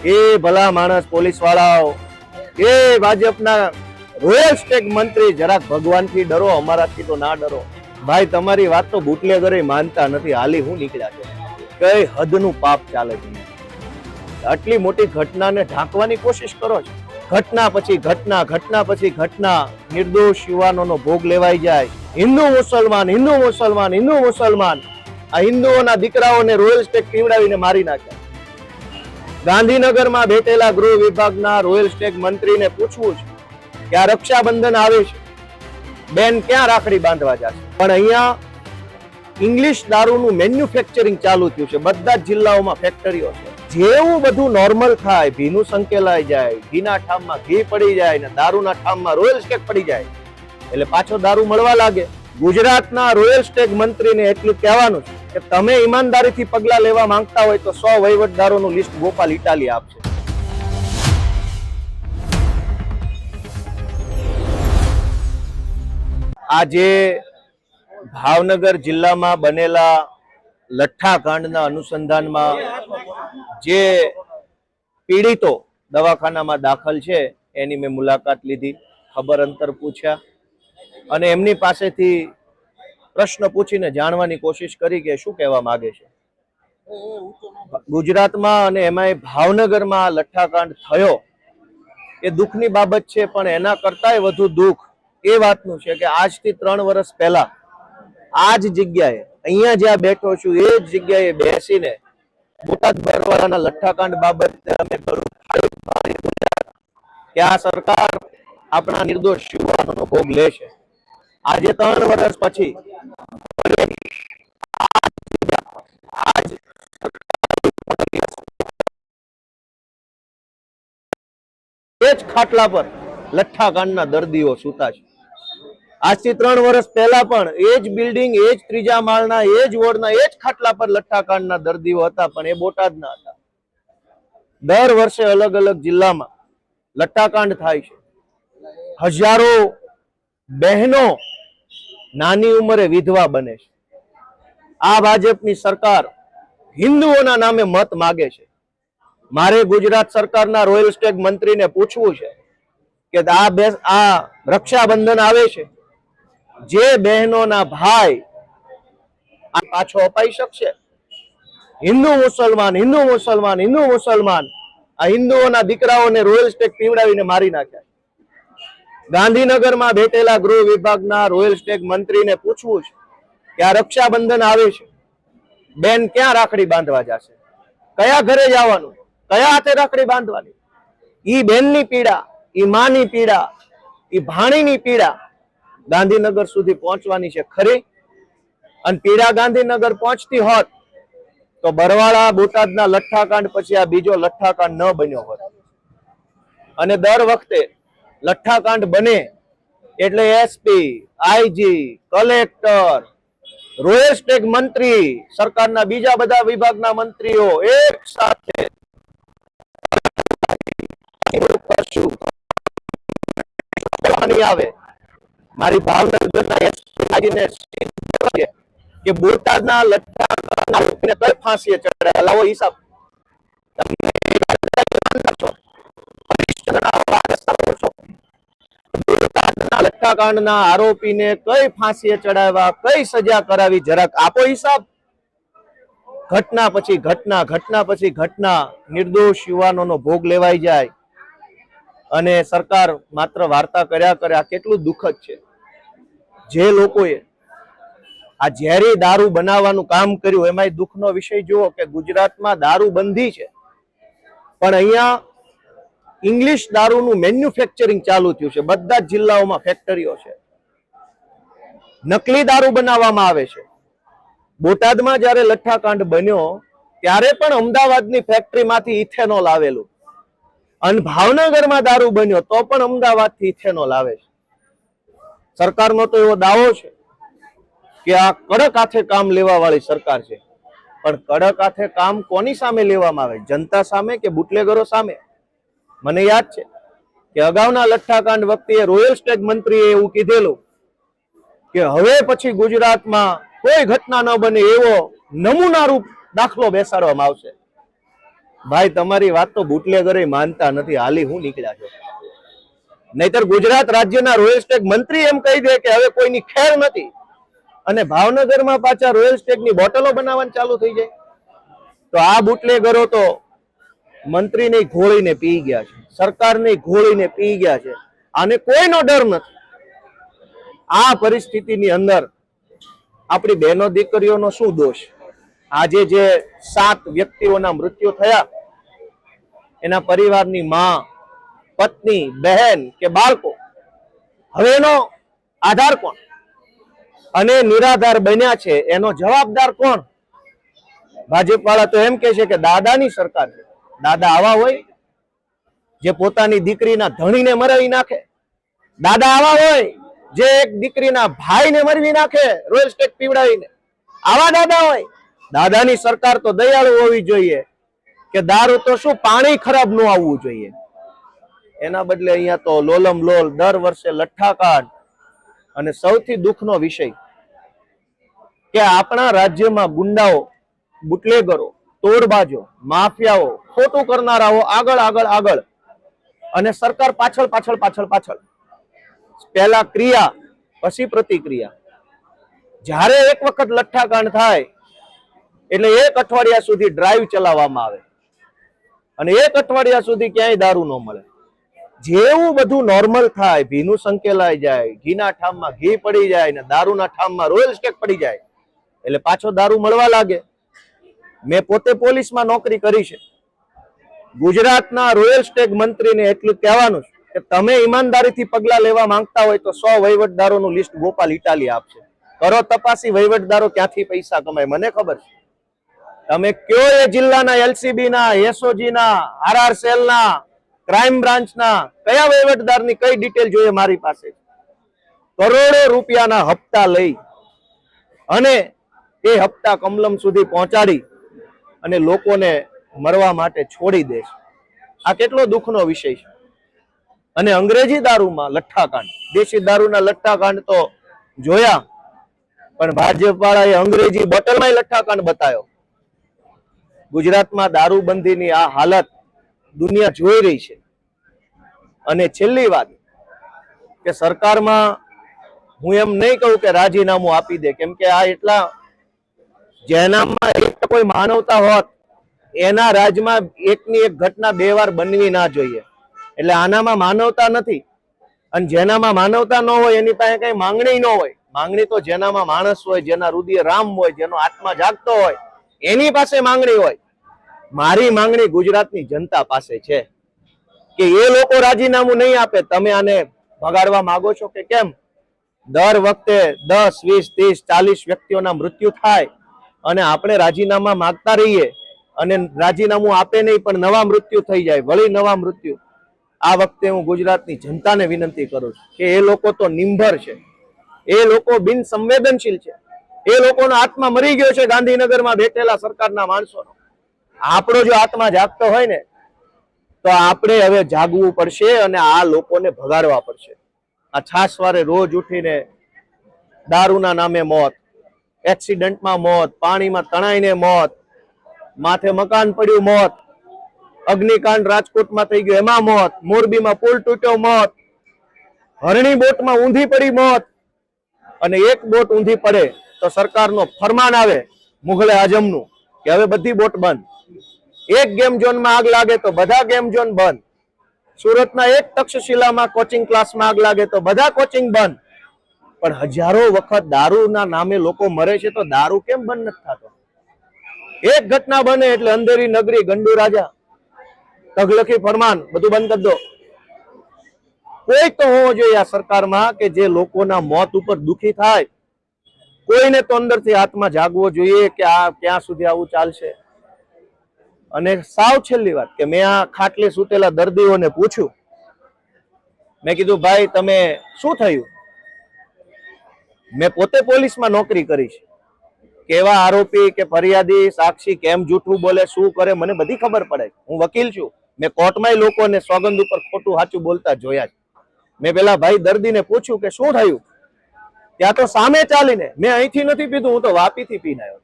એ ભલા માણસ પોલીસ વાળાઓ, એ ભાજપના રોયલ સ્ટેક મંત્રી, જરાક ભગવાનથી ડરો, અમારાથી તો ના ડરો ભાઈ. તમારી વાત તો બુટલેગરે માનતા નથી. હાલી હું નીકળ્યા છે, કઈ હદનું પાપ ચાલે છે. આટલી મોટી ઘટનાને ઢાંકવાની કોશિશ કરો છો. ઘટના પછી ઘટના, ઘટના પછી ઘટના, નિર્દોષ યુવાનોનો ભોગ લેવાઈ જાય. હિન્દુ મુસલમાન, હિન્દુ મુસલમાન, હિન્દુ મુસલમાન. આ હિન્દુઓના દીકરાઓને રોયલ સ્ટેક પીવડાવીને મારી નાખ્યા. ગાંધીનગરમાં બેઠેલા ગૃહ વિભાગના રોયલ સ્ટેક મંત્રીને પૂછવું છે કે આ રક્ષાબંધન આવે છે, બેન ક્યાં રાખડી બાંધવા જશે? પણ અહીંયા ઇંગ્લિશ દારૂનું મેન્યુફેક્ચરિંગ ચાલુ થયું છે. બધા જ જિલ્લાઓમાં ફેક્ટરીઓ છે. જેવું બધું નોર્મલ થાય, ઘીનું સંકેલાઈ જાય, ઘીના ઠામમાં ઘી પડી જાય ને દારૂના ઠામમાં રોયલ સ્ટેક પડી જાય, એટલે પાછો દારૂ મળવા લાગે. ગુજરાતના રોયલ સ્ટેક મંત્રીને એટલું કહેવાનું છે કે તમે ઈમાનદારીથી પગલા લેવા માંગતા હોય તો 100 વહીવટદારોનું લિસ્ટ ગોપાલ ઇટાલી આપશે. આજે ભાવનગર જિલ્લામાં બનેલા લઠ્ઠાકાંડના અનુસંધાનમાં જે પીડિતો દવાખાનામાં દાખલ છે એની મેં મુલાકાત લીધી, ખબર અંતર પૂછ્યા અને એમની પાસેથી પ્રશ્ન પૂછીને જાણવાની કોશિશ કરી કે શું કહેવા માંગે છે. ગુજરાતમાં અને એમાંય ભાવનગરમાં લઠ્ઠાકાંડ થયો એ દુઃખની બાબત છે, પણ એના કરતાંય વધુ દુઃખ એ વાતનું છે કે આજથી 3 વર્ષ પહેલા આ જ જગ્યાએ, અહીંયા જ્યાં બેઠો છું એ જ જગ્યાએ બેસીને બોટાદ બરવાળાના લઠ્ઠાકાંડ બાબતે અમે કે આ સરકાર આપણા નિર્દોષ યુવાનોનો ભોગ લે છે. આજે 3 વર્ષ પછી એ જ ખાટલા પર લઠ્ઠાકાંડના દર્દીઓ સૂતા છે. આજથી 3 વર્ષ પહેલા પણ એ જ બિલ્ડિંગ, એ જ 3જા માળના, એ જ વોર્ડના, એ જ ખાટલા પર લઠ્ઠાકાંડના દર્દીઓ હતા, પણ એ બોટાદના હતા. દર વર્ષે અલગ અલગ જિલ્લામાં લઠ્ઠાકાંડ થાય છે. હજારો બહેનો નાની ઉંમરે વિધવા બને છે. આ ભાજપની સરકાર હિન્દુઓના નામે મત માગે છે. મારે ગુજરાત સરકારના રોયલ સ્ટેક મંત્રીને પૂછવું છે કે આ રક્ષાબંધન આવે છે, જે બહેનોના ભાઈ પાછો અપાઈ શકશે? હિન્દુ મુસલમાન, હિન્દુ મુસલમાન, હિન્દુ મુસલમાન. આ હિન્દુઓના દીકરાઓને રોયલ સ્ટેક પીવડાવીને મારી નાખ્યા. ગાંધીનગરમાં બેઠેલા ગૃહ વિભાગના રોયલ સ્ટેક મંત્રીને પૂછવું છે કે આ રક્ષાબંધન આવે છે, બેન ક્યાં રાખડી બાંધવા જશે? કયા ઘરે જવાનું? કયા હાથે રાખડી બાંધવાની? ઈ બેનની પીડા, ઈ માની પીડા, ઈ ભાણીની પીડા ગાંધીનગર સુધી પહોંચવાની છે ખરી? અને પીડા ગાંધીનગર પહોંચતી હોત તો બરવાળા બોટાદના લઠ્ઠાકાંડ પછી આ બીજો લઠ્ઠાકાંડ ન બન્યો હોત. અને દર વખતે લઠ્ઠાકાંડ બને એટલે SP, IG, collector, royal stack મંત્રી, સરકારના બીજા બધા વિભાગના મંત્રીઓ એક સાથે આવે. મારી ભાવનગરના એસપીને કે બોટાદના લઠ્ઠાકાંડને કઈ ફાંસીએ ચડાવ્યા? લાવો હિસાબ. લઠ્ઠાકાંડના આરોપીને કઈ ફાંસીએ ચડાવ્યા, કઈ સજા કરાવી, જરાક આપો હિસાબ. ઘટના પછી ઘટના, ઘટના પછી ઘટના, નિર્દોષ યુવાનોનો ભોગ લેવાઈ જાય અને સરકાર માત્ર વાર્તા કર્યા કરે. આ કેટલું દુઃખદ છે. જે લોકોએ આ ઝેરી દારૂ બનાવવાનું કામ કર્યું, એમાં દુઃખનો વિષય જુઓ કે ગુજરાતમાં દારૂ બંધી છે, પણ અહીંયા ઇંગ્લિશ દારૂનું મેન્યુફેક્ચરિંગ ચાલુ થયું છે. બધા જ જિલ્લાઓમાં ફેક્ટરીઓ છે. નકલી દારૂ બનાવવામાં આવે છે. બોટાદમાં જ્યારે લઠ્ઠાકાંડ બન્યો ત્યારે પણ અમદાવાદની ફેક્ટરીમાંથી ઇથેનોલ આવેલું, અને ભાવનગરમાં દારૂ બન્યો તો પણ અમદાવાદથી ઇથેનોલ આવે છે. સરકારનો તો એવો દાવો છે કે આ કડક હાથે કામ લેવા વાળી સરકાર છે, પણ કડક હાથે કામ કોની સામે લેવામાં આવે? જનતા સામે કે બુટલેગરો સામે? મને યાદ છે કે અગાઉના લઠ્ઠાકાંડ વખતે રોયલ સ્ટેક મંત્રીએ એવું કીધેલું કે હવે પછી ગુજરાતમાં કોઈ ઘટના ન બને એવો નમૂનારૂપ દાખલો બેસાડવામાં આવશે. ભાઈ તમારી વાત તો બુટલેગરે માનતા નથી, હાલી હું નીકળ્યા છો. નહીતર ગુજરાત રાજ્યના રોયલ સ્ટેક મંત્રી એમ કહી દે કે હવે કોઈની ખેર નથી, અને ભાવનગરમાં પાછા રોયલ સ્ટેકની બોટલો બનાવવાનું ચાલુ થઈ જાય. તો આ બુટલેગરો તો મંત્રીને ઘોળીને પી ગયા છે, સરકારને ઘોળીને પી ગયા છે, આને કોઈનો ડર નથી. આ પરિસ્થિતિની અંદર આપણી બહેનો દીકરીઓનો શું દોષ? આજે જે 7 વ્યક્તિઓના મૃત્યુ થયા, એના પરિવારની માં, પત્ની, બહેન કે બાળકો, હવે એનો આધાર કોણ? અને નિરાધાર બન્યા છે એનો જવાબદાર કોણ? ભાજપ વાળા તો એમ કે છે કે દાદાની સરકાર છે. દાદા આવા હોય જે પોતાની દીકરીના ધણીને મરાવી નાખે? દાદા આવા હોય જે એક દીકરીના ભાઈને મરવી નાખે રોયલ સ્ટેક પીવડાવીને? આવા દાદા હોય? દાદાની સરકાર તો દયાળુ હોવી જોઈએ કે દારૂ તો શું પાણી ખરાબ ન આવવું જોઈએ. એના બદલે અહીંયા તો લોલમ લોલ દર વર્ષે લઠ્ઠાકાંડ. અને સૌથી દુઃખનો વિષય કે આપણા રાજ્યમાં ગુંડાઓ, બુટલેગરો, તોડબાજો, માફિયાઓ, ખોટું કરનારાઓ આગળ આગળ આગળ, અને સરકાર પાછળ પાછળ પાછળ પાછળ. પહેલા ક્રિયા પછી પ્રતિક્રિયા. જ્યારે એક વખત લઠ્ઠાકાંડ થાય એટલે 1 અઠવાડિયા સુધી ડ્રાઈવ ચલાવવામાં આવે અને 1 અઠવાડિયા સુધી ક્યાંય દારૂ ન મળે. જેવું બધું નોર્મલ થાય, ભીનું સંકેલાઈ જાય, ઘીના ઠામમાં ઘી પડી જાય ને દારૂના ઠામમાં રોયલ સ્ટેક પડી જાય, એટલે પાછો દારૂ મળવા લાગે. મેં પોતે પોલીસમાં નોકરી કરી છે. ગુજરાતના રોયલ સ્ટેક મંત્રીને એટલું કહેવાનું છે કે તમે ઈમાનદારીથી પગલા લેવા માંગતા હોય તો 100 વહીવટદારોનું લિસ્ટ ગોપાલ ઇટાલી આપશે. કરો તપાસી, વહીવટદારો ક્યાંથી પૈસા કમાય મને ખબર છે. તમે કયો એ જિલ્લાના એલસીબી ના, એસઓજી ના, આરઆર સેલ ના, ક્રાઇમ બ્રાન્ચ ના કયા વહીવટદારની કઈ ડિટેલ જોઈએ મારી પાસે? કરોડો રૂપિયાના હપ્તા લઈ અને એ હપ્તા કમલમ સુધી પહોંચાડી અને લોકોને મરવા માટે છોડી દે છે. આ કેટલો દુઃખનો વિષય છે. અને અંગ્રેજી દારૂમાં લઠ્ઠાકાંડ, દેશી દારૂના લઠ્ઠાકાંડ તો જોયા, પણ ભાજપ વાળાએ અંગ્રેજી બોટલમાં લઠ્ઠાકાંડ બતાવ્યો. ગુજરાતમાં દારૂબંધીની આ હાલત દુનિયા જોઈ રહી છે. અને છેલ્લી વાત કે સરકારમાં હું એમ નહીં કહું કે રાજીનામું આપી દે, કેમ કે આ એટલા જેનામાં એક કોઈ માનવતા હોત એના રાજમાં એકની એક ઘટના 2 વાર બનવી ના જોઈએ. એટલે આનામાં માનવતા નથી. અને જેનામાં માનવતા ન હોય એની પાસે કઈ માંગણી ન હોય. માંગણી તો જેનામાં માણસ હોય, જેના હૃદય રામ હોય, જેનો આત્મા જાગતો હોય એની પાસે માંગણી હોય. મારી માંગણી ગુજરાતની જનતા પાસે છે કે એ લોકો રાજીનામું નહીં આપે. તમે આને ભગાડવા માંગો છો કે કેમ? દર વખતે 10, 20, 30, 40 વ્યક્તિઓના મૃત્યુ થાય અને આપણે રાજીનામા માંગતા રહીએ અને રાજીનામું આપે નહીં પણ નવા મૃત્યુ થઈ જાય, વળી નવા મૃત્યુ. આ વખતે હું ગુજરાતની જનતાને વિનંતી કરું છું કે એ લોકો તો નિંભર છે, એ લોકો બિન સંવેદનશીલ છે, એ લોકોનો આત્મા મરી ગયો છે ગાંધીનગરમાં બેઠેલા સરકારના માણસોનો. આપણો જો આત્મા જાગતો હોય ને તો આપણે હવે જાગવું પડશે અને આ લોકોને ભગાડવા પડશે. આ છાસવારે રોજ ઉઠીને દારૂના નામે મોત, એક્સિડન્ટમાં મોત, પાણીમાં તણાઈને મોત, માથે મકાન પડ્યું મોત, અગ્નિકાંડ રાજકોટમાં થઈ ગયો એમાં મોત, મોરબીમાં પુલ તૂટ્યો મોત, હરણી બોટમાં ઊંધી પડી મોત. અને એક બોટ ઊંધી પડે તો સરકારનો ફરમાન આવે મુઘલે આઝમનું કે હવે બધી બોટ બંધ. એક ગેમ ઝોનમાં આગ લાગે તો બધા ગેમ ઝોન બંધ. સુરતના એક તક્ષશિલામાં કોચિંગ ક્લાસમાં આગ લાગે તો બધા કોચિંગ બંધ. પણ હજારો વખત દારૂના નામે લોકો મરે છે તો દારૂ કેમ બંધ નથી થતો? એક ઘટના બને એટલે અંધેરી નગરી, ગંડુ રાજા, તગલખી ફરમાન, બધું બંધ કરી દો. કોઈ તો હોવો જોઈએ આ સરકારમાં કે જે લોકોના મોત ઉપર દુખી થાય. કોઈને તો અંદરથી હાથમાં જાગવો જોઈએ કે આ ક્યાં સુધી આવું ચાલશે. અને સાવ છેલ્લી વાત કે મેં આ ખાટલે સૂતેલા દર્દીઓને પૂછ્યું, મેં કીધું ભાઈ તમે શું થયું? મેં પોતે પોલીસમાં નોકરી કરી છે. કેવા આરોપી કે ફરિયાદી, સાક્ષી કેમ જૂઠું બોલે, શું કરે, મને બધી ખબર પડે. હું વકીલ છું. મેં કોર્ટમાં લોકોને સોગંદ ઉપર ખોટું સાચું બોલતા જોયા છે. મેં પેલા ભાઈ દર્દીને પૂછ્યું કે શું થયું? ત્યાં તો સામે ચાલીને, મેં અહીંથી નથી પીધું, હું તો વાપીથી પીને આવ્યો.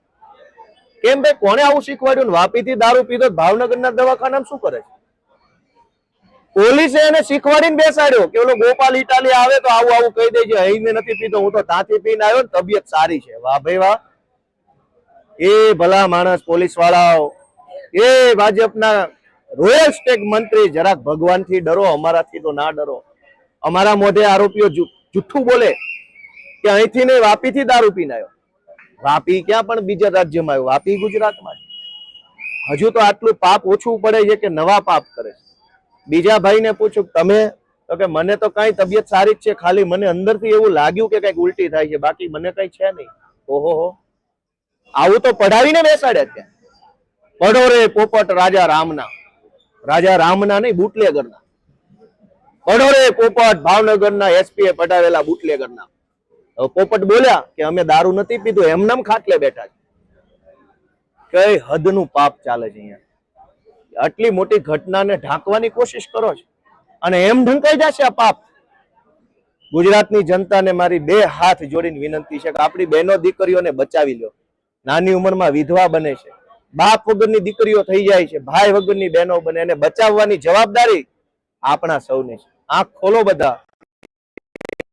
કેમ ભાઈ, કોને આવું શીખવાડ્યું? વાપીથી દારૂ પીધો ભાવનગરના દવાખાનામાં શું કરે છે? પોલીસે એને શીખવાડીને બેસાડ્યો કે ઓલો ગોપાલ ઇટાલી આવે તો આવું આવું કહી દેજે, અહીં નથી પીતો, હું તો ત્યાંથી પીને આવ્યો ને તબિયત સારી છે. વાહ ભાઈ વાહ. એ ભલા માણસ પોલીસ વાળાઓ, એ ભાજપના રોયલ સ્ટેટ મંત્રી, જરાક ભગવાનથી ડરો, અમારાથી તો ના ડરો. અમારા મોઢે આરોપીઓ જુઠ્ઠું બોલે કે અહીંથી નહીં વાપીથી દારૂ પીને આવ્યો. વાપી ક્યાં પણ બીજા રાજ્યમાં આવ્યો, વાપી ગુજરાતમાં. હજુ તો આટલું પાપ ઓછું પડે છે કે નવા પાપ કરે છે. બીજા ભાઈને પૂછું તમે, તો કે મને તો કઈ તબિયત સારી જ છે, ખાલી મને અંદરથી એવું લાગ્યું કે કઈક ઉલટી થાય છે, બાકી મને કઈ છે નહીં. ઓહો, આવું તો પઢાવીને બેસાડ્યા ત્યાં. પડો રે પોપટ રાજા રામના, રાજા રામના નહીં બુટલેગરના. પડો રે પોપટ ભાવનગરના એસપીએ પટાવેલા બુટલેગરના. પોપટ બોલ્યા કે અમે દારૂ નથી પીધું, એમનામ ખાટલે બેઠા છે. કઈ હદનું પાપ ચાલે છે અહીંયા. આટલી મોટી ઘટનાને ઢાંકવાની કોશિશ કરો છો અને એમ ઢંકાઈ જશે આ પાપ. ગુજરાતની જનતાને મારી બે હાથ જોડીને વિનંતી છે કે આપણી બહેનો દીકરીઓને બચાવી લો. નાની ઉંમરમાં વિધવા બને છે, બાપ વગરની દીકરીઓ થઈ જાય છે, ભાઈ વગરની બહેનો બને, એને બચાવવાની જવાબદારી આપણા સૌની છે. આંખ ખોલો બધા.